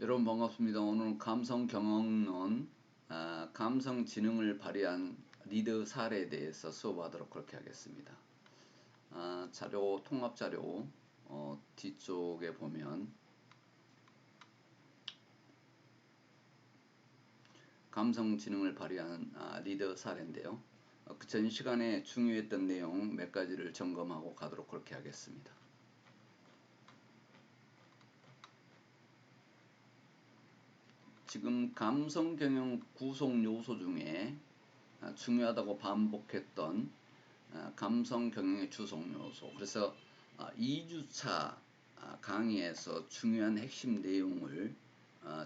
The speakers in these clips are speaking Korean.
여러분 반갑습니다. 오늘은 감성 경영론, 감성 지능을 발휘한 리더 사례에 대해서 수업하도록 그렇게 하겠습니다. 자료, 통합 자료 뒤쪽에 보면 감성 지능을 발휘한 리더 사례인데요. 그 전 시간에 중요했던 내용 몇 가지를 점검하고 가도록 그렇게 하겠습니다. 지금 감성 경영 구성 요소 중에 중요하다고 반복했던 감성 경영의 주성 요소. 그래서 2주차 강의에서 중요한 핵심 내용을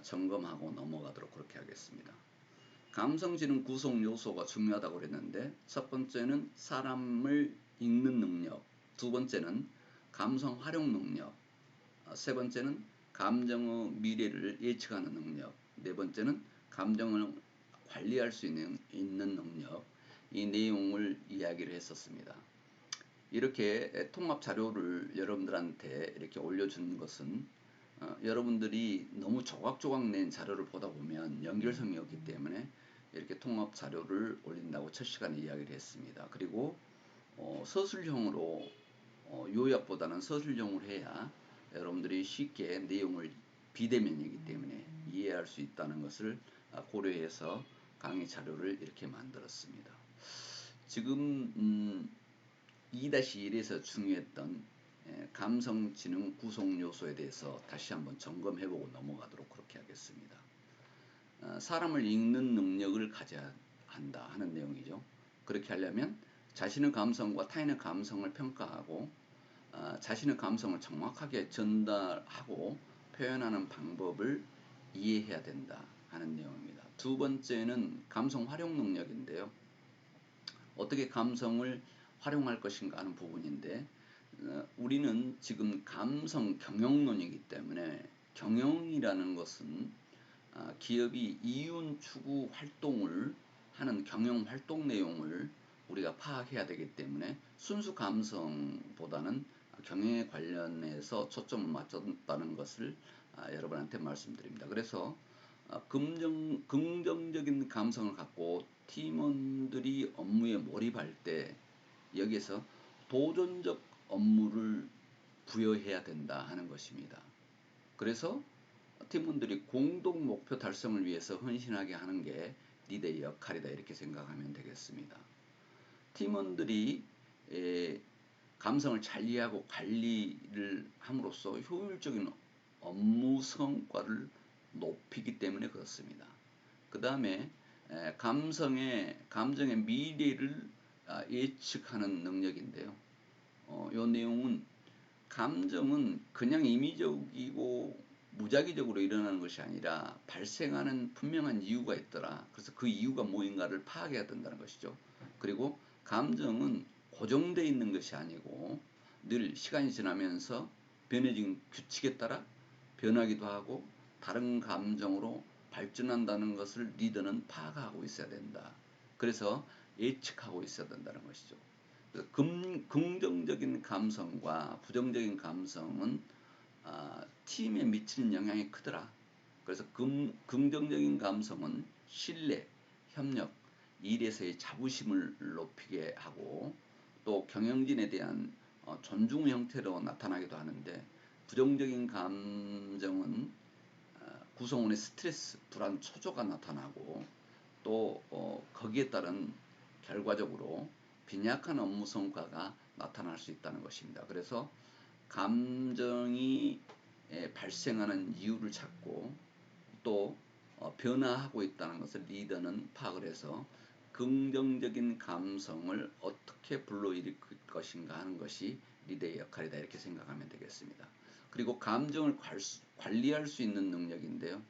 점검하고 넘어가도록 그렇게 하겠습니다. 감성지능 구성 요소가 중요하다고 그랬는데, 첫 번째는 사람을 읽는 능력, 두 번째는 감성 활용 능력, 세 번째는 감정의 미래를 예측하는 능력, 네 번째는 감정을 관리할 수 있는 능력, 이 내용을 이야기를 했었습니다. 이렇게 통합 자료를 여러분들한테 이렇게 올려주는 것은 여러분들이 너무 조각조각 낸 자료를 보다 보면 연결성이 없기 때문에 이렇게 통합 자료를 올린다고 첫 시간에 이야기를 했습니다. 그리고 서술형으로 요약보다는 서술형으로 해야 여러분들이 쉽게 내용을 비대면이기 때문에 이해할 수 있다는 것을 고려해서 강의 자료를 이렇게 만들었습니다. 지금 2-1에서 중요했던 감성지능 구성 요소에 대해서 다시 한번 점검해보고 넘어가도록 그렇게 하겠습니다. 사람을 읽는 능력을 가져야 한다 하는 내용이죠. 그렇게 하려면 자신의 감성과 타인의 감성을 평가하고 자신의 감성을 정확하게 전달하고 표현하는 방법을 이해해야 된다 하는 내용입니다. 두 번째는 감성 활용 능력인데요. 어떻게 감성을 활용할 것인가 하는 부분인데, 우리는 지금 감성 경영론이기 때문에 경영이라는 것은 기업이 이윤 추구 활동을 하는 경영 활동 내용을 우리가 파악해야 되기 때문에 순수 감성보다는 경영에 관련해서 초점을 맞췄다는 것을 여러분한테 말씀드립니다. 그래서 긍정적인 감성을 갖고 팀원들이 업무에 몰입할 때 여기에서 도전적 업무를 부여해야 된다 하는 것입니다. 그래서 팀원들이 공동 목표 달성을 위해서 헌신하게 하는 게 리더의 역할이다 이렇게 생각하면 되겠습니다. 팀원들이 감성을 잘 이해하고 관리를 함으로써 효율적인 업무 성과를 높이기 때문에 그렇습니다. 그 다음에 감정의 미래를 예측하는 능력인데요. 이 내용은 감정은 그냥 임의적이고 무작위적으로 일어나는 것이 아니라 발생하는 분명한 이유가 있더라. 그래서 그 이유가 뭐인가를 파악해야 된다는 것이죠. 그리고 감정은 고정되어 있는 것이 아니고 늘 시간이 지나면서 변해진 규칙에 따라 변하기도 하고 다른 감정으로 발전한다는 것을 리더는 파악하고 있어야 된다. 그래서 예측하고 있어야 된다는 것이죠. 긍정적인 감성과 부정적인 감성은 팀에 미치는 영향이 크더라. 그래서 긍정적인 감성은 신뢰, 협력, 일에서의 자부심을 높이게 하고 또 경영진에 대한 존중 형태로 나타나기도 하는데, 부정적인 감정은 구성원의 스트레스, 불안, 초조가 나타나고 또 거기에 따른 결과적으로 빈약한 업무 성과가 나타날 수 있다는 것입니다. 그래서 감정이 발생하는 이유를 찾고 또 변화하고 있다는 것을 리더는 파악을 해서 긍정적인 감성을 어떻게 불러일으킬 것인가 하는 것이 리더의 역할이다 이렇게 생각하면 되겠습니다. 그리고 감정을 관리할 수 있는 능력인데요.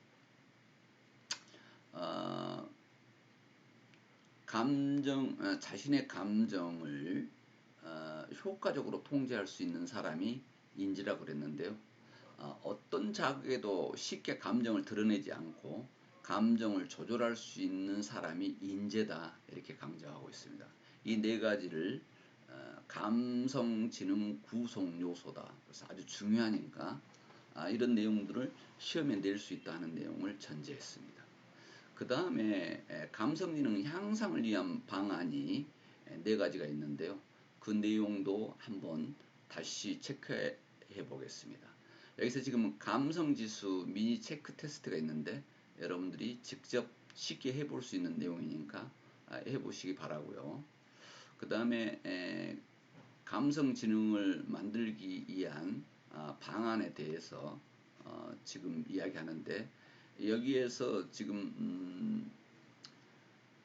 자신의 감정을 효과적으로 통제할 수 있는 사람이 인지라고 그랬는데요. 어떤 자극에도 쉽게 감정을 드러내지 않고 감정을 조절할 수 있는 사람이 인재다 이렇게 강조하고 있습니다. 이 네 가지를 감성 지능 구성 요소다. 그래서 아주 중요하니까 이런 내용들을 시험에 낼 수 있다는 내용을 전제했습니다. 그 다음에 감성지능 향상을 위한 방안이 4가지가 있는데요. 그 내용도 한번 다시 체크해 보겠습니다. 여기서 지금 감성지수 미니 체크 테스트가 있는데 여러분들이 직접 쉽게 해볼 수 있는 내용이니까 해보시기 바라고요. 그 다음에 감성지능을 만들기 위한 방안에 대해서 지금 이야기하는데 여기에서 지금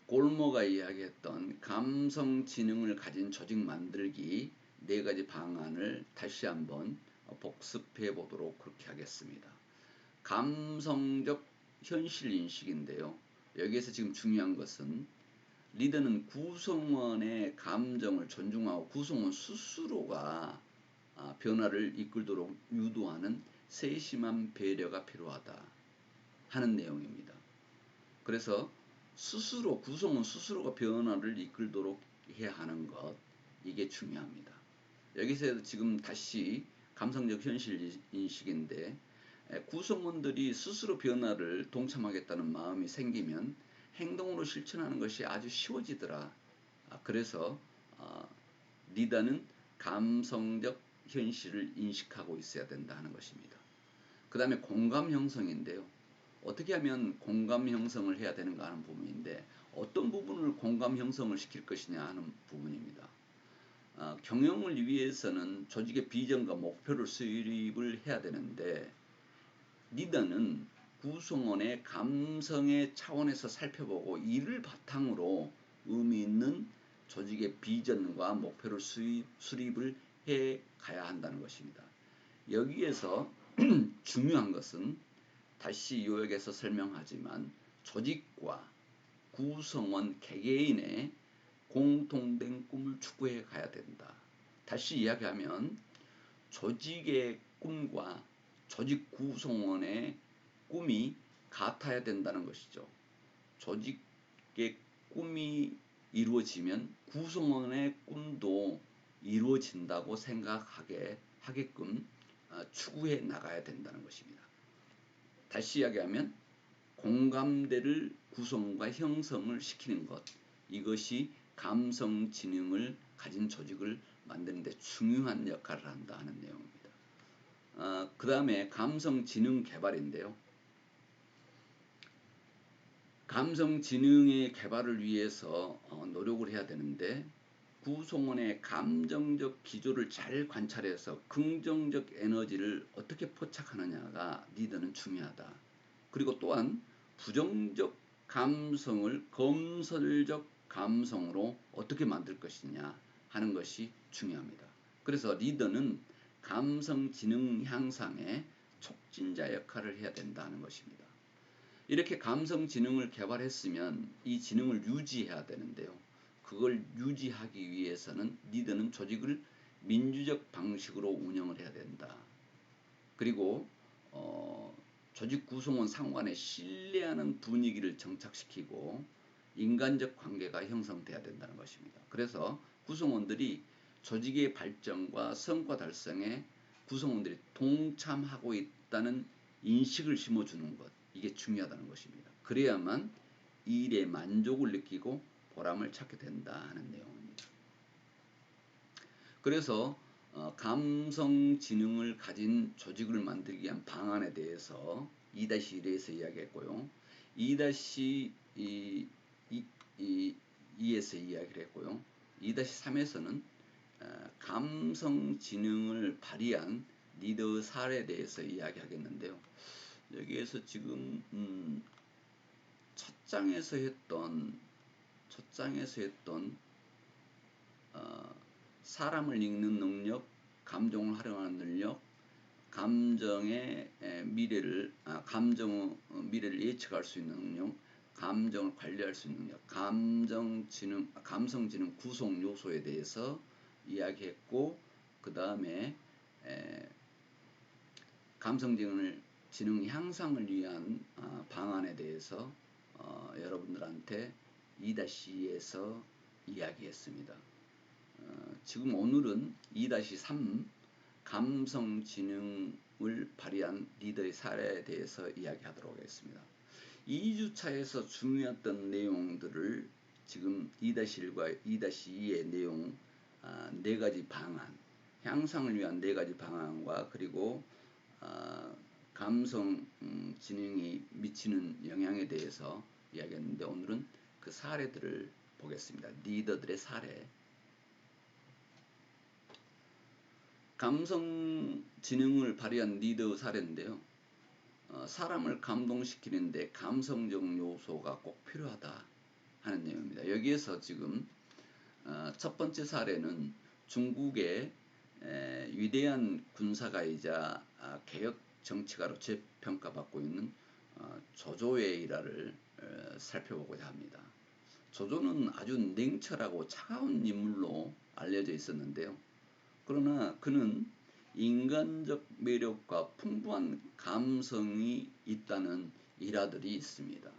골모가 이야기했던 감성지능을 가진 조직 만들기 4가지 방안을 다시 한번 복습해 보도록 그렇게 하겠습니다. 감성적 현실인식인데요. 여기에서 지금 중요한 것은 리더는 구성원의 감정을 존중하고 구성원 스스로가 변화를 이끌도록 유도하는 세심한 배려가 필요하다 하는 내용입니다. 그래서 구성원 스스로가 변화를 이끌도록 해야 하는 것, 이게 중요합니다. 여기서 지금 다시 감성적 현실인식인데 구성원들이 스스로 변화를 동참하겠다는 마음이 생기면 행동으로 실천하는 것이 아주 쉬워지더라. 그래서 리더는 감성적 현실을 인식하고 있어야 된다 하는 것입니다. 그 다음에 공감 형성인데요. 어떻게 하면 공감 형성을 해야 되는가 하는 부분인데 어떤 부분을 공감 형성을 시킬 것이냐 하는 부분입니다. 경영을 위해서는 조직의 비전과 목표를 수립을 해야 되는데 리더는 구성원의 감성의 차원에서 살펴보고 이를 바탕으로 의미 있는 조직의 비전과 목표를 수립을 해 가야 한다는 것입니다. 여기에서 중요한 것은 다시 요약해서 설명하지만 조직과 구성원 개개인의 공통된 꿈을 추구해 가야 된다. 다시 이야기하면 조직의 꿈과 조직 구성원의 꿈이 같아야 된다는 것이죠. 조직의 꿈이 이루어지면 구성원의 꿈도 이루어진다고 생각하게끔 추구해 나가야 된다는 것입니다. 다시 이야기하면 공감대를 구성과 형성을 시키는 것, 이것이 감성지능을 가진 조직을 만드는 데 중요한 역할을 한다 하는 내용입니다. 그 다음에 감성지능 개발인데요. 감성지능의 개발을 위해서 노력을 해야 되는데 구성원의 감정적 기조를 잘 관찰해서 긍정적 에너지를 어떻게 포착하느냐가 리더는 중요하다. 그리고 또한 부정적 감성을 건설적 감성으로 어떻게 만들 것이냐 하는 것이 중요합니다. 그래서 리더는 감성지능 향상의 촉진자 역할을 해야 된다는 것입니다. 이렇게 감성지능을 개발했으면 이 지능을 유지해야 되는데요. 그걸 유지하기 위해서는 리더는 조직을 민주적 방식으로 운영을 해야 된다. 그리고 조직 구성원 상관에 신뢰하는 분위기를 정착시키고 인간적 관계가 형성돼야 된다는 것입니다. 그래서 구성원들이 조직의 발전과 성과 달성에 구성원들이 동참하고 있다는 인식을 심어주는 것, 이게 중요하다는 것입니다. 그래야만 일에 만족을 느끼고 보람을 찾게 된다 하는 내용입니다. 그래서 감성지능을 가진 조직을 만들기 위한 방안에 대해서 2-1에서 이야기했고요. 2-2에서 이야기를 했고요. 2-3에서는 감성지능을 발휘한 리더 사례에 대해서 이야기하겠는데요. 여기에서 지금 첫 장에서 했던 사람을 읽는 능력, 감정을 활용하는 능력, 감정의 미래를 예측할 수 있는 능력, 감정을 관리할 수 있는 능력, 감성지능 구성 요소에 대해서 이야기했고, 그 다음에 감성지능 향상을 위한 방안에 대해서 여러분들한테 2-2에서 이야기했습니다. 지금 오늘은 2-3 감성지능 발휘한 리더의 사례에 대해서 이야기하도록 하겠습니다. 2주차에서 중요했던 내용들을 지금 2-1과 2-2의 내용, 4가지 방안, 향상을 위한 4가지 방안과 그리고 감성 지능이 미치는 영향에 대해서 이야기했는데, 오늘은 그 사례들을 보겠습니다. 리더들의 사례. 감성 지능을 발휘한 리더 사례인데요. 사람을 감동시키는데 감성적 요소가 꼭 필요하다 하는 내용입니다. 여기에서 지금 첫 번째 사례는 중국의 위대한 군사가이자 개혁 정치가로 재평가받고 있는 조조의 일화를 살펴보고자 합니다. 조조는 아주 냉철하고 차가운 인물로 알려져 있었는데요. 그러나 그는 인간적 매력과 풍부한 감성이 있다는 일화들이 있습니다.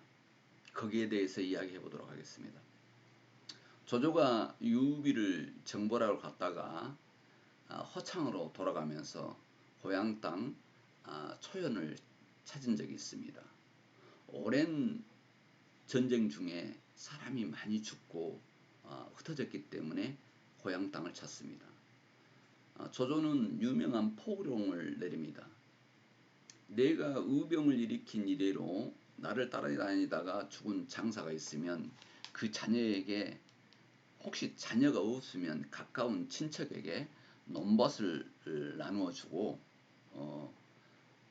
거기에 대해서 이야기해 보도록 하겠습니다. 조조가 유비를 정벌하러 갔다가 허창으로 돌아가면서 고향 땅 초연을 찾은 적이 있습니다. 오랜 전쟁 중에 사람이 많이 죽고 흩어졌기 때문에 고향 땅을 찾습니다. 조조는 유명한 포고령을 내립니다. 내가 의병을 일으킨 이래로 나를 따라다니다가 죽은 장사가 있으면 그 자녀에게, 혹시 자녀가 없으면 가까운 친척에게 논밭을 나누어 주고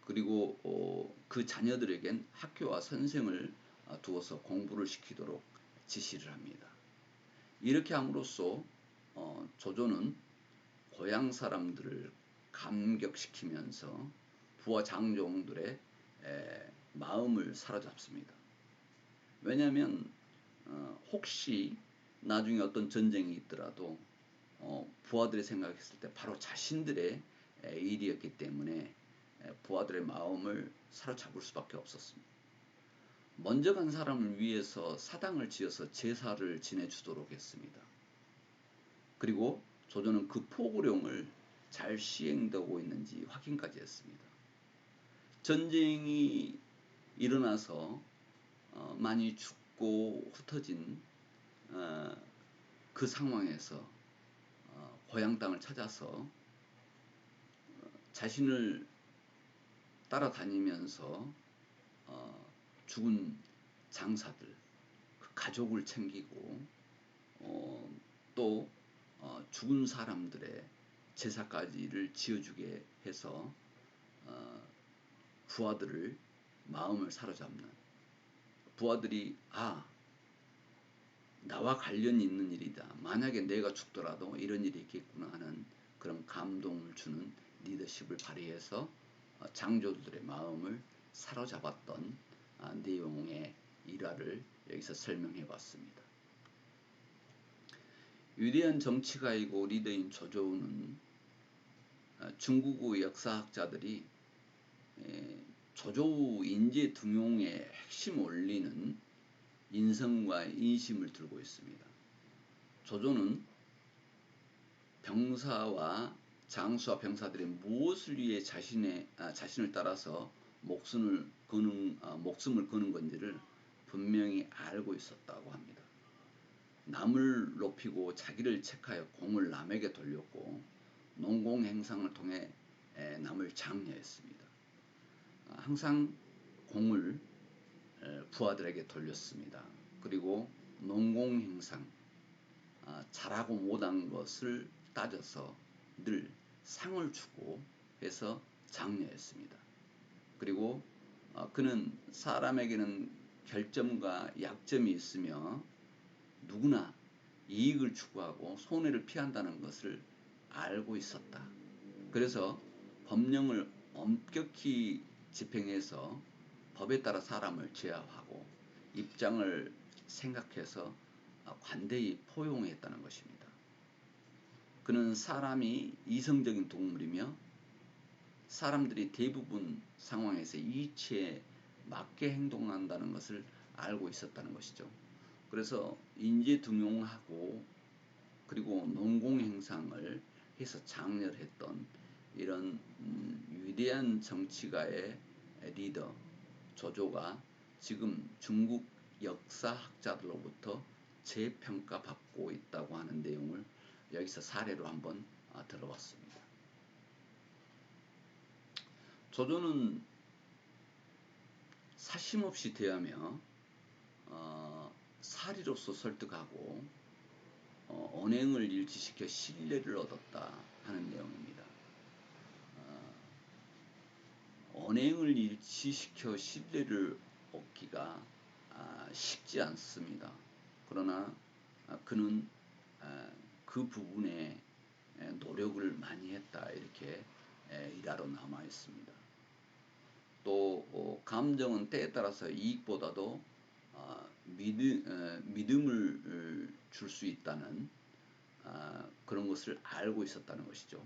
그리고 그 자녀들에겐 학교와 선생을 두어서 공부를 시키도록 지시를 합니다. 이렇게 함으로써 조조는 고향 사람들을 감격시키면서 부하 장종들의 마음을 사로잡습니다. 왜냐하면 혹시 나중에 어떤 전쟁이 있더라도 부하들이 생각했을 때 바로 자신들의 일이었기 때문에 부하들의 마음을 사로잡을 수밖에 없었습니다. 먼저 간 사람을 위해서 사당을 지어서 제사를 지내주도록 했습니다. 그리고 조조는 그 포고령을 잘 시행되고 있는지 확인까지 했습니다. 전쟁이 일어나서 많이 죽고 흩어진 그 상황에서 고향 땅을 찾아서 자신을 따라다니면서 죽은 장사들, 그 가족을 챙기고 또 죽은 사람들의 제사까지를 지어주게 해서 부하들을 마음을 사로잡는, 부하들이 나와 관련이 있는 일이다, 만약에 내가 죽더라도 이런 일이 있겠구나 하는 그런 감동을 주는 리더십을 발휘해서 장조들의 마음을 사로잡았던 내용의 일화를 여기서 설명해 봤습니다. 위대한 정치가이고 리더인 조조는 중국의 역사학자들이 조조의 인재 등용의 핵심 원리는 인성과 인심을 들고 있습니다. 조조는 병사와 장수와 병사들이 무엇을 위해 자신을 따라서 목숨을 거는 건지를 분명히 알고 있었다고 합니다. 남을 높이고 자기를 책하여 공을 남에게 돌렸고 농공행상을 통해 남을 장려했습니다. 항상 공을 부하들에게 돌렸습니다. 그리고 농공행상, 잘하고 못한 것을 따져서 늘 상을 주고 해서 장려했습니다. 그리고 그는 사람에게는 결점과 약점이 있으며 누구나 이익을 추구하고 손해를 피한다는 것을 알고 있었다. 그래서 법령을 엄격히 집행해서 법에 따라 사람을 제압하고 입장을 생각해서 관대히 포용했다는 것입니다. 그는 사람이 이성적인 동물이며 사람들이 대부분 상황에서 이치에 맞게 행동한다는 것을 알고 있었다는 것이죠. 그래서 인재 등용하고 그리고 농공행상을 해서 장려를 했던 이런 위대한 정치가의 리더 조조가 지금 중국 역사학자들로부터 재평가받고 있다고 하는 내용을 여기서 사례로 한번 들어봤습니다. 조조는 사심없이 대하며 사리로서 설득하고 언행을 일치시켜 신뢰를 얻었다 하는 내용입니다. 언행을 일치시켜 신뢰를 얻기가 쉽지 않습니다. 그러나 그는 그 부분에 노력을 많이 했다 이렇게 일화로 남아 있습니다. 또 감정은 때에 따라서 이익보다도 믿음을 줄 수 있다는 그런 것을 알고 있었다는 것이죠.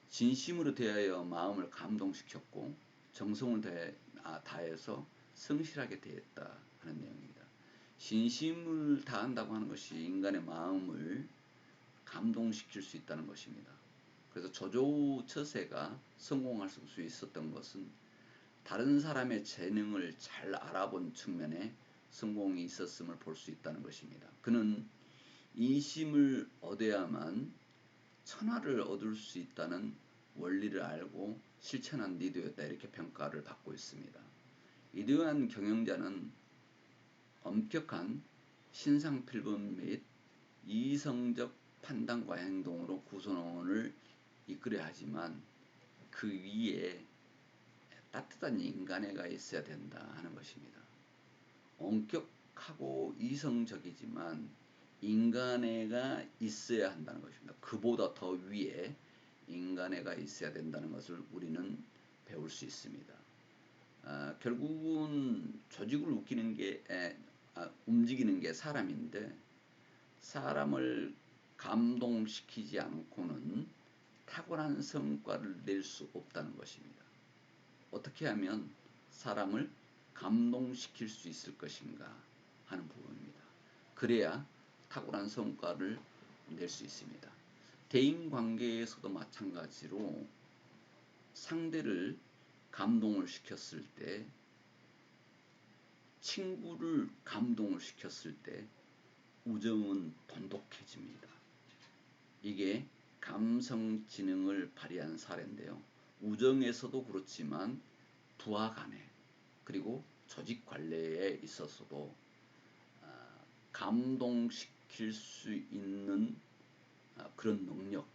진심으로 대하여 마음을 감동시켰고 정성을 다해서 성실하게 대했다 하는 내용입니다. 진심을 다한다고 하는 것이 인간의 마음을 감동시킬 수 있다는 것입니다. 그래서 조조 처세가 성공할 수 있었던 것은 다른 사람의 재능을 잘 알아본 측면에 성공이 있었음을 볼 수 있다는 것입니다. 그는 인심을 얻어야만 천하를 얻을 수 있다는 원리를 알고 실천한 리더였다 이렇게 평가를 받고 있습니다. 이러한 경영자는 엄격한 신상필분 및 이성적 판단과 행동으로 구성원을 이끌어야 하지만 그 위에 따뜻한 인간애가 있어야 된다 하는 것입니다. 엄격하고 이성적이지만 인간애가 있어야 한다는 것입니다. 그보다 더 위에 인간애가 있어야 된다는 것을 우리는 배울 수 있습니다. 결국은 조직을 움직이는 게 사람인데 사람을 감동시키지 않고는 탁월한 성과를 낼 수 없다는 것입니다. 어떻게 하면 사람을 감동시킬 수 있을 것인가 하는 부분입니다. 그래야 탁월한 성과를 낼 수 있습니다. 대인관계에서도 마찬가지로 상대를 감동을 시켰을 때, 친구를 감동을 시켰을 때 우정은 돈독해집니다. 이게 감성지능을 발휘한 사례인데요. 우정에서도 그렇지만 부하 간에 그리고 조직 관리에 있어서도 감동시킬 수 있는 그런 능력,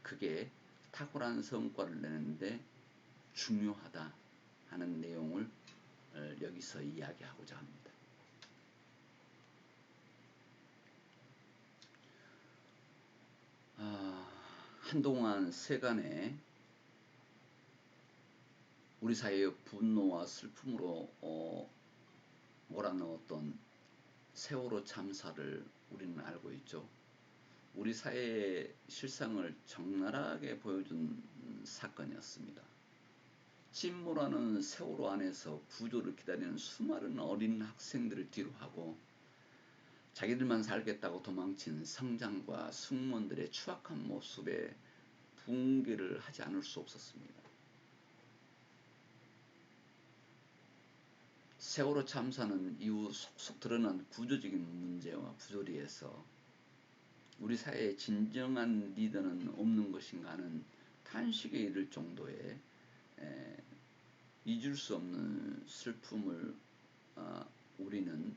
그게 탁월한 성과를 내는데 중요하다 하는 내용을 여기서 이야기하고자 합니다. 한동안 세간에 우리 사회의 분노와 슬픔으로 몰아넣었던 세월호 참사를 우리는 알고 있죠. 우리 사회의 실상을 적나라하게 보여준 사건이었습니다. 침몰하는 세월호 안에서 구조를 기다리는 수많은 어린 학생들을 뒤로하고 자기들만 살겠다고 도망친 성장과 승무원들의 추악한 모습에 붕괴를 하지 않을 수 없었습니다. 세월호 참사는 이후 속속 드러난 구조적인 문제와 부조리에서 우리 사회에 진정한 리더는 없는 것인가 하는 탄식에 이를 정도의 잊을 수 없는 슬픔을 우리는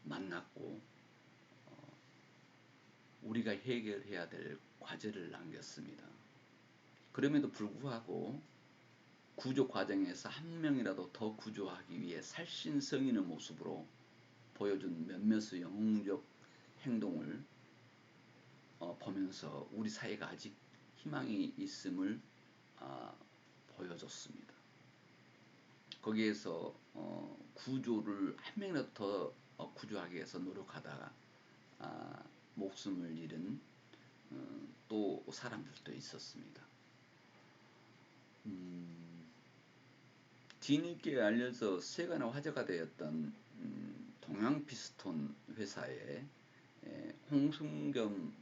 만났고 우리가 해결해야 될 과제를 남겼습니다. 그럼에도 불구하고 구조 과정에서 한 명이라도 더 구조하기 위해 살신성인의 모습으로 보여준 몇몇의 영웅적 행동을 보면서 우리 사회가 아직 희망이 있음을 보여줬습니다. 거기에서 구조를 한 명이라도 더 구조하기 위해서 노력하다가 목숨을 잃은 또 사람들도 있었습니다. 뒤늦게 알려져 세간의 화제가 되었던 동양피스톤 회사의 홍승겸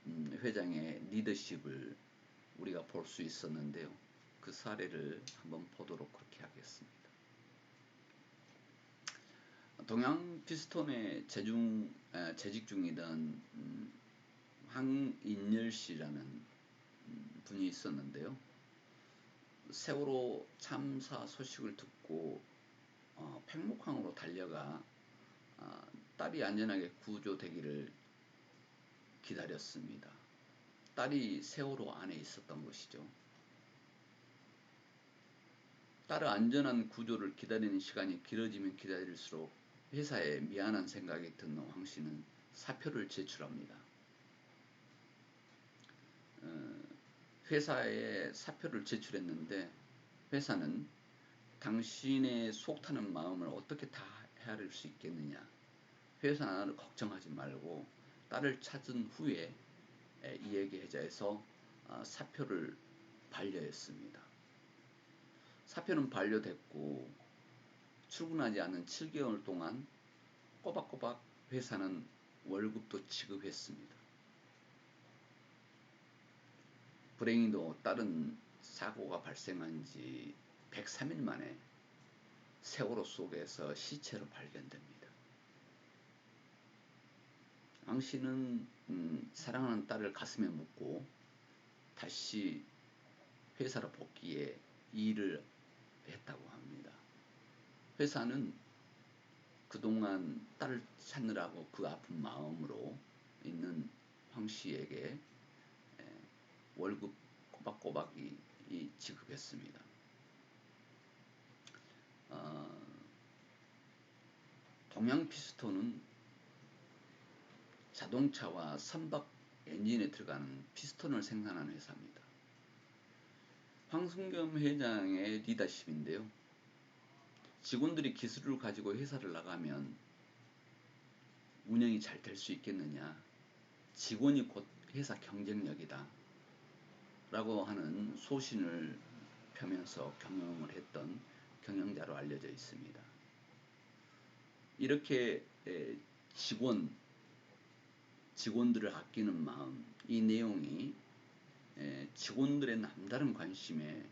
회장의 리더십을 우리가 볼 수 있었는데요. 그 사례를 한번 보도록 그렇게 하겠습니다. 동양 피스톤에 재직 중이던 황인열 씨라는 분이 있었는데요. 세월호 참사 소식을 듣고 팽목항으로 달려가 딸이 안전하게 구조되기를 기다렸습니다. 딸이 세월호 안에 있었던 것이죠. 딸의 안전한 구조를 기다리는 시간이 길어지면 기다릴수록 회사에 미안한 생각이 든 황 씨는 사표를 제출합니다. 회사에 사표를 제출했는데 회사는 당신의 속 타는 마음을 어떻게 다 헤아릴 수 있겠느냐. 회사는 걱정하지 말고 딸을 찾은 후에 이야기하자해서 사표를 반려했습니다. 사표는 반려됐고 출근하지 않은 7개월 동안 꼬박꼬박 회사는 월급도 지급했습니다. 불행히도 딸은 사고가 발생한 지 103일 만에 세월호 속에서 시체로 발견됩니다. 황 씨는 사랑하는 딸을 가슴에 묻고 다시 회사로 복귀해 일을 했다고 합니다. 회사는 그동안 딸을 찾느라고 그 아픈 마음으로 있는 황 씨에게 월급 꼬박꼬박이 지급했습니다. 동양 피스톤은 자동차와 선박 엔진에 들어가는 피스톤을 생산하는 회사입니다. 황승겸 회장의 리더십인데요. 직원들이 기술을 가지고 회사를 나가면 운영이 잘 될 수 있겠느냐. 직원이 곧 회사 경쟁력이다. 라고 하는 소신을 펴면서 경영을 했던 경영자로 알려져 있습니다. 이렇게 직원들을 아끼는 마음, 이 내용이 직원들의 남다른 관심에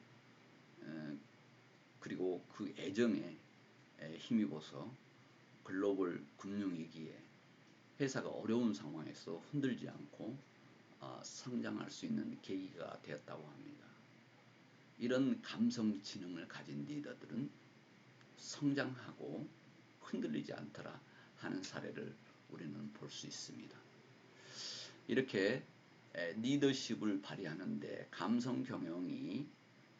그리고 그 애정에 힘입어서 글로벌 금융위기에 회사가 어려운 상황에서 흔들지 않고 성장할 수 있는 계기가 되었다고 합니다. 이런 감성 지능을 가진 리더들은 성장하고 흔들리지 않더라 하는 사례를 우리는 볼 수 있습니다. 이렇게 리더십을 발휘하는데 감성 경영이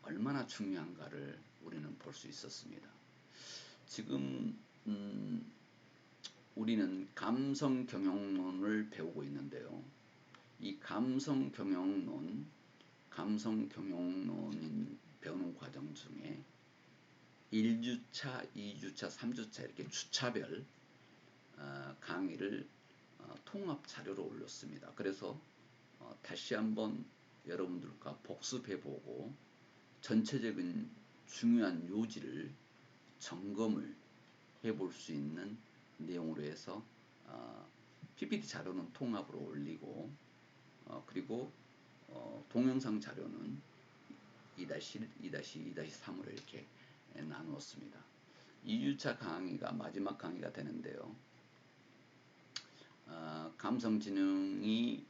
얼마나 중요한가를 우리는 볼 수 있었습니다. 지금 우리는 감성 경영론을 배우고 있는데요. 이 감성 경영론 배우는 과정 중에 1주차, 2주차, 3주차 이렇게 주차별 강의를 통합 자료로 올렸습니다. 그래서 다시 한번 여러분들과 복습해보고 전체적인 중요한 요지를 점검을 해볼 수 있는 내용으로 해서 PPT 자료는 통합으로 올리고 그리고 동영상 자료는 2-1, 2-2, 2-3으로 이렇게 나누었습니다. 2주차 강의가 마지막 강의가 되는데요. 감성지능이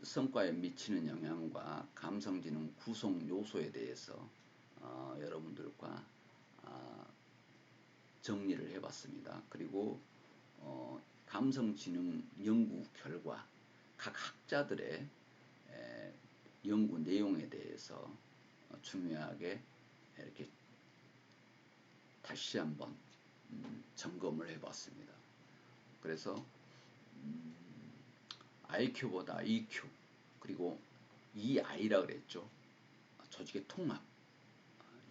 성과에 미치는 영향과 감성지능 구성 요소에 대해서 여러분들과 정리를 해봤습니다. 그리고 감성지능 연구 결과 각 학자들의 연구 내용에 대해서 중요하게 이렇게 다시 한번 점검을 해봤습니다. 그래서 IQ보다 EQ 그리고 EI라 그랬죠. 조직의 통합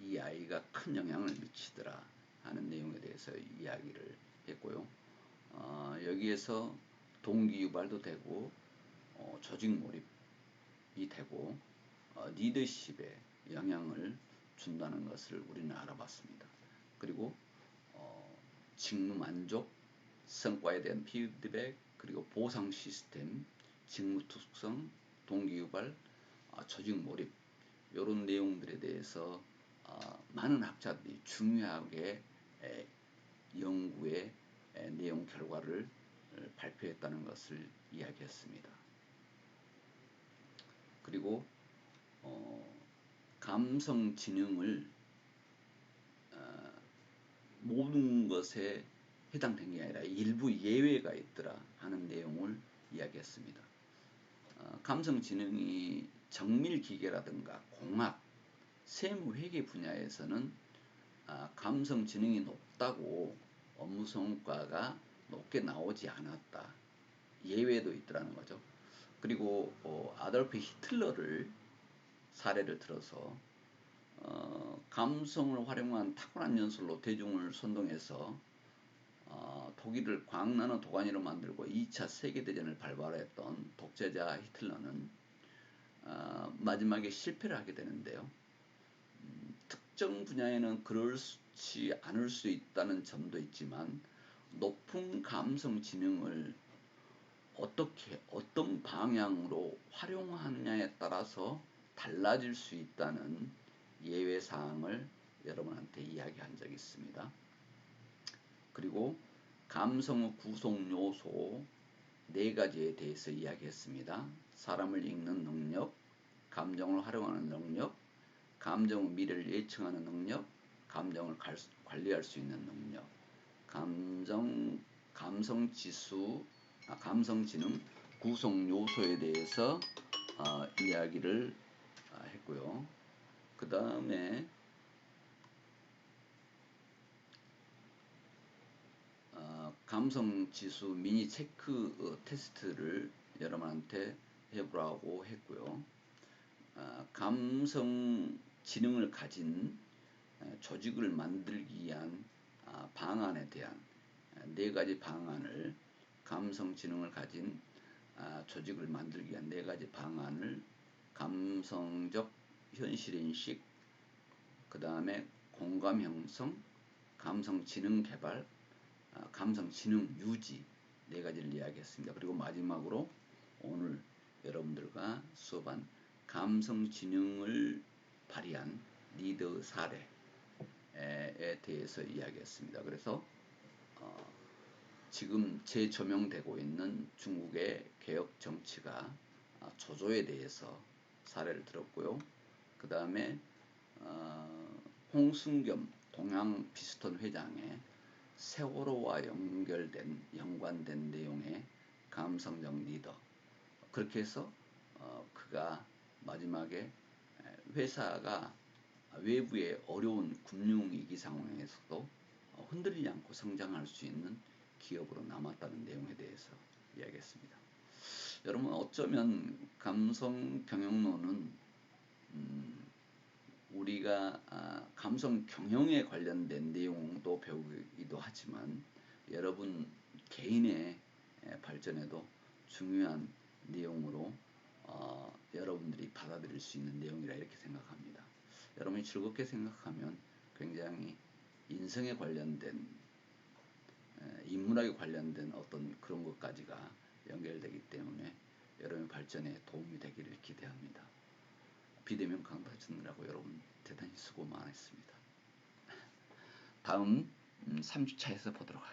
EI가 큰 영향을 미치더라 하는 내용에 대해서 이야기를 했고요. 여기에서 동기 유발도 되고 조직 몰입이 되고 리더십에 영향을 준다는 것을 우리는 알아봤습니다. 그리고 직무 만족, 성과에 대한 피드백, 그리고 보상 시스템, 직무 특성, 동기유발, 조직 몰입 이런 내용들에 대해서 많은 학자들이 중요하게 연구의 내용 결과를 발표했다는 것을 이야기했습니다. 그리고 감성 지능을 모든 것에 해당된 게 아니라 일부 예외가 있더라 하는 내용을 이야기했습니다. 감성 지능이 정밀 기계라든가 공학, 세무 회계 분야에서는 감성 지능이 높다고 업무 성과가 높게 나오지 않았다. 예외도 있더라는 거죠. 그리고 아돌프 히틀러를 사례를 들어서 감성을 활용한 탁월한 연설로 대중을 선동해서 독일을 광나는 도가니로 만들고 2차 세계대전을 발발했던 독재자 히틀러는 마지막에 실패를 하게 되는데요. 특정 분야에는 그렇지 않을 수 있다는 점도 있지만 높은 감성 지능을 어떻게 어떤 방향으로 활용하느냐에 따라서 달라질 수 있다는 예외 사항을 여러분한테 이야기한 적이 있습니다. 그리고 감성의 구성 요소 4가지에 대해서 이야기했습니다. 사람을 읽는 능력, 감정을 활용하는 능력, 감정의 미래를 예측하는 능력, 감정을 관리할 수 있는 능력, 감성 지능 구성 요소에 대해서 이야기를 했고요. 그 다음에 감성 지수 미니 체크 테스트를 여러분한테 해보라고 했고요. 감성 지능을 가진 조직을 만들기 위한 방안에 대한 4가지 방안을 감성 지능을 가진 조직을 만들기 위한 4가지 방안을 감성적 현실인식, 그 다음에 공감 형성, 감성 지능 개발, 감성 지능 유지 4가지를 이야기했습니다. 그리고 마지막으로 오늘 여러분들과 수업한 감성 지능을 발휘한 리더 사례에 대해서 이야기했습니다. 그래서 지금 재조명되고 있는 중국의 개혁 정치가 조조에 대해서 사례를 들었고요. 그 다음에 홍순겸 동양 피스톤 회장의 세월호와 연관된 내용의 감성적 리더, 그렇게 해서 그가 마지막에 회사가 외부의 어려운 금융위기 상황에서도 흔들리지 않고 성장할 수 있는 기업으로 남았다는 내용에 대해서 이야기했습니다. 여러분, 어쩌면 감성 경영론은 우리가 감성 경영에 관련된 내용도 배우기도 하지만 여러분 개인의 발전에도 중요한 내용으로 여러분들이 받아들일 수 있는 내용이라 이렇게 생각합니다. 여러분이 즐겁게 생각하면 굉장히 인성에 관련된 인문학에 관련된 어떤 그런 것까지가 연결되기 때문에 여러분의 발전에 도움이 되기를 기대합니다. 비대면 강좌 듣느라고 여러분 대단히 수고 많으셨습니다. 다음 3주차에서 보도록 하겠습니다.